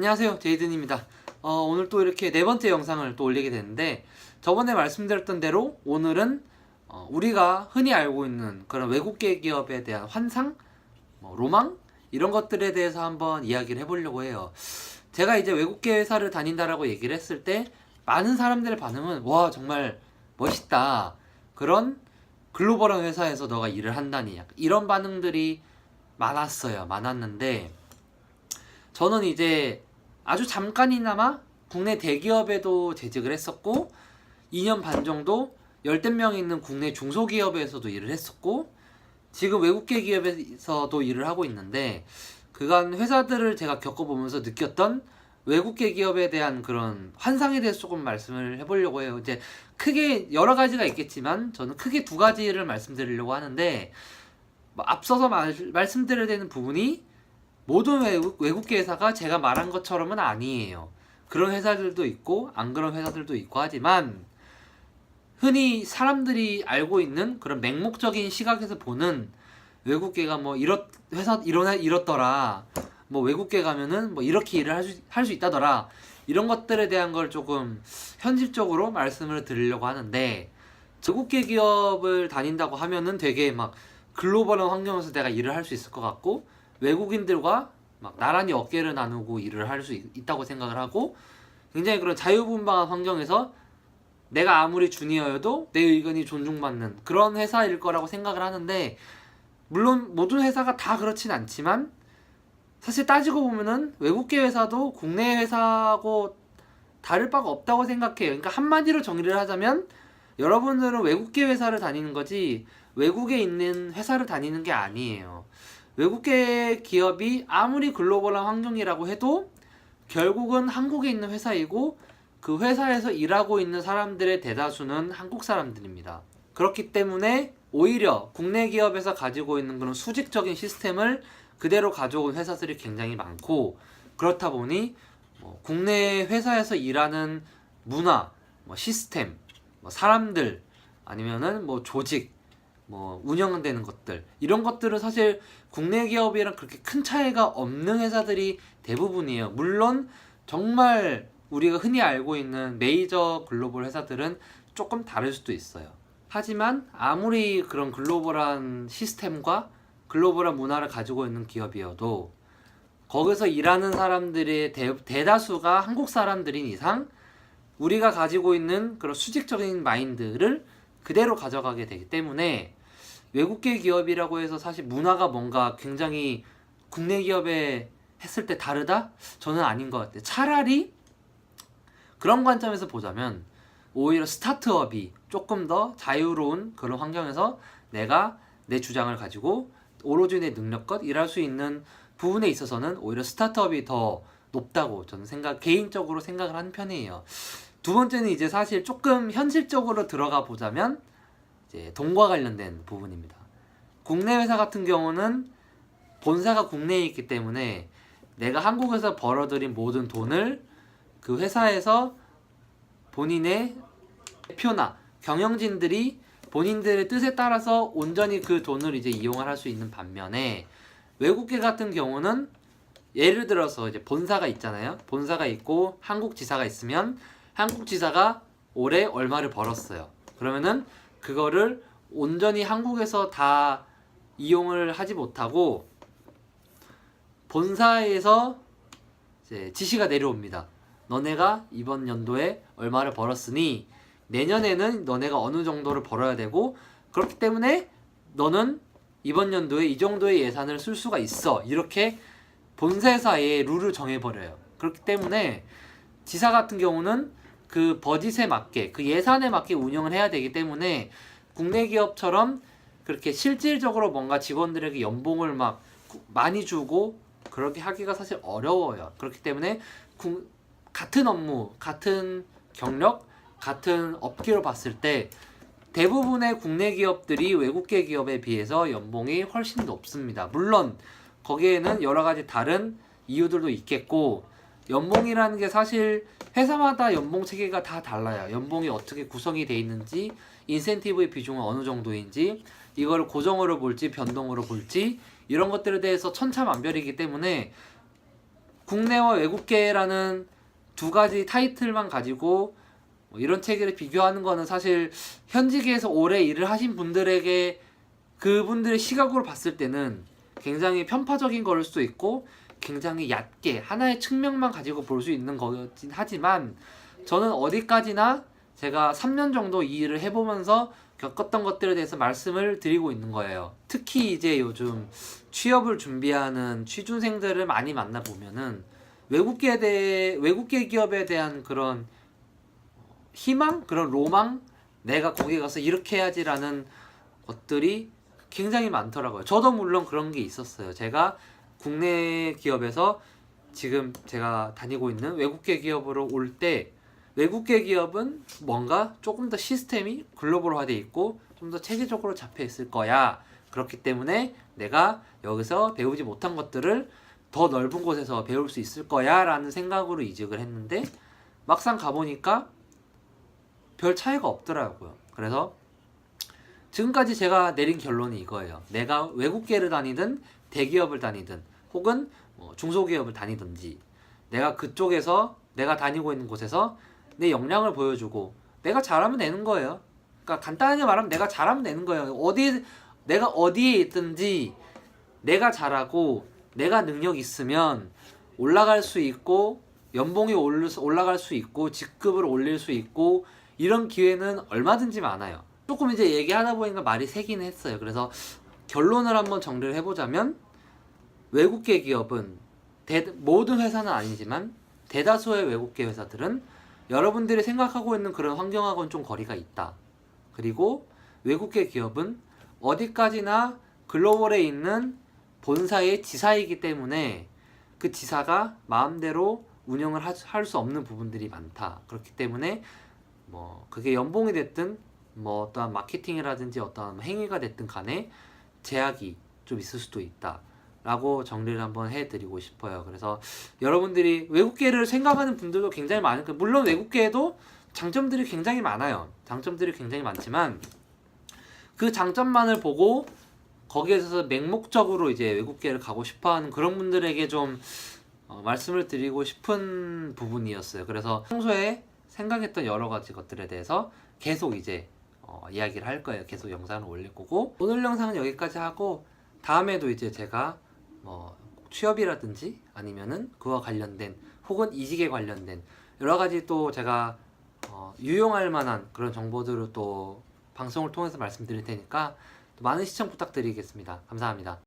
안녕하세요, 제이든입니다. 오늘 또 이렇게 네 번째 영상을 또 올리게 됐는데, 저번에 말씀드렸던 대로 오늘은 우리가 흔히 알고 있는 그런 외국계 기업에 대한 환상, 로망 이런 것들에 대해서 한번 이야기를 해보려고 해요. 제가 이제 외국계 회사를 다닌다라고 얘기를 했을 때 많은 사람들의 반응은 와 정말 멋있다, 그런 글로벌한 회사에서 너가 일을 한다니, 약간 이런 반응들이 많았는데, 저는 이제 아주 잠깐이나마 국내 대기업에도 재직을 했었고, 2년 반 정도 열댓 명 있는 국내 중소기업에서도 일을 했었고, 지금 외국계 기업에서도 일을 하고 있는데, 그간 회사들을 제가 겪어보면서 느꼈던 외국계 기업에 대한 그런 환상에 대해서 조금 말씀을 해보려고 해요. 이제 크게 여러 가지가 있겠지만 저는 크게 두 가지를 말씀드리려고 하는데, 앞서서 말씀드려야 되는 부분이 모든 외국계 회사가 제가 말한 것처럼은 아니에요. 그런 회사들도 있고 안 그런 회사들도 있고 하지만, 흔히 사람들이 알고 있는 그런 맹목적인 시각에서 보는 외국계가 이렇더라, 외국계 가면은 이렇게 일을 할 수 있다더라, 이런 것들에 대한 걸 조금 현실적으로 말씀을 드리려고 하는데, 외국계 기업을 다닌다고 하면은 되게 글로벌한 환경에서 내가 일을 할 수 있을 것 같고, 외국인들과 나란히 어깨를 나누고 일을 할 수 있다고 생각을 하고, 굉장히 그런 자유분방한 환경에서 내가 아무리 주니어여도 내 의견이 존중받는 그런 회사일 거라고 생각을 하는데, 물론 모든 회사가 다 그렇진 않지만 사실 따지고 보면은 외국계 회사도 국내 회사하고 다를 바가 없다고 생각해요. 그러니까 한마디로 정리를 하자면, 여러분들은 외국계 회사를 다니는 거지 외국에 있는 회사를 다니는 게 아니에요. 외국계 기업이 아무리 글로벌한 환경이라고 해도 결국은 한국에 있는 회사이고, 그 회사에서 일하고 있는 사람들의 대다수는 한국 사람들입니다. 그렇기 때문에 오히려 국내 기업에서 가지고 있는 그런 수직적인 시스템을 그대로 가져온 회사들이 굉장히 많고, 그렇다 보니 국내 회사에서 일하는 문화, 시스템, 사람들, 아니면은 조직, 운영되는 것들, 이런 것들은 사실 국내 기업이랑 그렇게 큰 차이가 없는 회사들이 대부분이에요. 물론 정말 우리가 흔히 알고 있는 메이저 글로벌 회사들은 조금 다를 수도 있어요. 하지만 아무리 그런 글로벌한 시스템과 글로벌한 문화를 가지고 있는 기업이어도 거기서 일하는 사람들의 대다수가 한국 사람들인 이상, 우리가 가지고 있는 그런 수직적인 마인드를 그대로 가져가게 되기 때문에, 외국계 기업이라고 해서 사실 문화가 뭔가 굉장히 국내 기업에 했을 때 다르다? 저는 아닌 것 같아요. 차라리 그런 관점에서 보자면 오히려 스타트업이 조금 더 자유로운 그런 환경에서 내가 내 주장을 가지고 오로지 내 능력껏 일할 수 있는 부분에 있어서는 오히려 스타트업이 더 높다고 저는 개인적으로 생각을 하는 편이에요. 두 번째는 이제 사실 조금 현실적으로 들어가 보자면 이제 돈과 관련된 부분입니다. 국내 회사 같은 경우는 본사가 국내에 있기 때문에 내가 한국에서 벌어들인 모든 돈을 그 회사에서 본인의 대표나 경영진들이 본인들의 뜻에 따라서 온전히 그 돈을 이제 이용을 할 수 있는 반면에, 외국계 같은 경우는 예를 들어서 이제 본사가 있잖아요. 본사가 있고 한국 지사가 있으면 한국 지사가 올해 얼마를 벌었어요. 그러면은 그거를 온전히 한국에서 다 이용을 하지 못하고 본사에서 이제 지시가 내려옵니다. 너네가 이번 연도에 얼마를 벌었으니 내년에는 너네가 어느 정도를 벌어야 되고, 그렇기 때문에 너는 이번 연도에 이 정도의 예산을 쓸 수가 있어, 이렇게 본사에서의 룰을 정해버려요. 그렇기 때문에 지사 같은 경우는 그 버짓에 맞게, 그 예산에 맞게 운영을 해야 되기 때문에, 국내 기업처럼 그렇게 실질적으로 뭔가 직원들에게 연봉을 많이 주고 그렇게 하기가 사실 어려워요. 그렇기 때문에 같은 업무, 같은 경력, 같은 업계로 봤을 때 대부분의 국내 기업들이 외국계 기업에 비해서 연봉이 훨씬 높습니다. 물론 거기에는 여러 가지 다른 이유들도 있겠고, 연봉이라는 게 사실 회사마다 연봉 체계가 다 달라요. 연봉이 어떻게 구성이 돼 있는지, 인센티브의 비중은 어느 정도인지, 이걸 고정으로 볼지 변동으로 볼지, 이런 것들에 대해서 천차만별이기 때문에 국내와 외국계라는 두 가지 타이틀만 가지고 뭐 이런 체계를 비교하는 거는 사실 현직에서 오래 일을 하신 분들에게 그분들의 시각으로 봤을 때는 굉장히 편파적인 거일 수도 있고 굉장히 얕게 하나의 측면만 가지고 볼 수 있는 거긴 하지만 저는 어디까지나 제가 3년 정도 이 일을 해보면서 겪었던 것들에 대해서 말씀을 드리고 있는 거예요. 특히 이제 요즘 취업을 준비하는 취준생들을 많이 만나보면은 외국계 기업에 대한 그런 희망? 그런 로망? 내가 거기 가서 이렇게 해야지라는 것들이 굉장히 많더라고요. 저도 물론 그런 게 있었어요. 제가 국내 기업에서 지금 제가 다니고 있는 외국계 기업으로 올 때 외국계 기업은 뭔가 조금 더 시스템이 글로벌화되어 있고 좀 더 체계적으로 잡혀 있을 거야. 그렇기 때문에 내가 여기서 배우지 못한 것들을 더 넓은 곳에서 배울 수 있을 거야 라는 생각으로 이직을 했는데 막상 가보니까 별 차이가 없더라고요. 그래서 지금까지 제가 내린 결론이 이거예요. 내가 외국계를 다니든 대기업을 다니든 혹은 중소기업을 다니든지 내가 그쪽에서 내가 다니고 있는 곳에서 내 역량을 보여주고 내가 잘하면 되는 거예요. 그러니까 간단하게 말하면 내가 잘하면 되는 거예요. 내가 어디에 있든지 내가 잘하고 내가 능력 있으면 올라갈 수 있고 연봉이 올라갈 수 있고 직급을 올릴 수 있고 이런 기회는 얼마든지 많아요. 조금 이제 얘기하다 보니까 말이 새긴 했어요. 그래서 결론을 한번 정리를 해보자면 외국계 기업은 모든 회사는 아니지만 대다수의 외국계 회사들은 여러분들이 생각하고 있는 그런 환경하고는 좀 거리가 있다. 그리고 외국계 기업은 어디까지나 글로벌에 있는 본사의 지사이기 때문에 그 지사가 마음대로 운영을 할 수 없는 부분들이 많다. 그렇기 때문에 뭐 그게 연봉이 됐든 뭐 어떠한 마케팅이라든지 어떠한 행위가 됐든 간에 제약이 좀 있을 수도 있다 라고 정리를 한번 해드리고 싶어요. 그래서 여러분들이 외국계를 생각하는 분들도 굉장히 많을 거예요. 물론 외국계에도 장점들이 굉장히 많아요. 장점들이 굉장히 많지만 그 장점만을 보고 거기에서 맹목적으로 이제 외국계를 가고 싶어하는 그런 분들에게 좀 말씀을 드리고 싶은 부분이었어요. 그래서 평소에 생각했던 여러 가지 것들에 대해서 계속 이제 이야기를 할 거예요. 계속 영상을 올릴 거고 오늘 영상은 여기까지 하고 다음에도 이제 제가 뭐 취업이라든지 아니면은 그와 관련된 혹은 이직에 관련된 여러 가지 또 제가 유용할 만한 그런 정보들을 또 방송을 통해서 말씀드릴 테니까 또 많은 시청 부탁드리겠습니다. 감사합니다.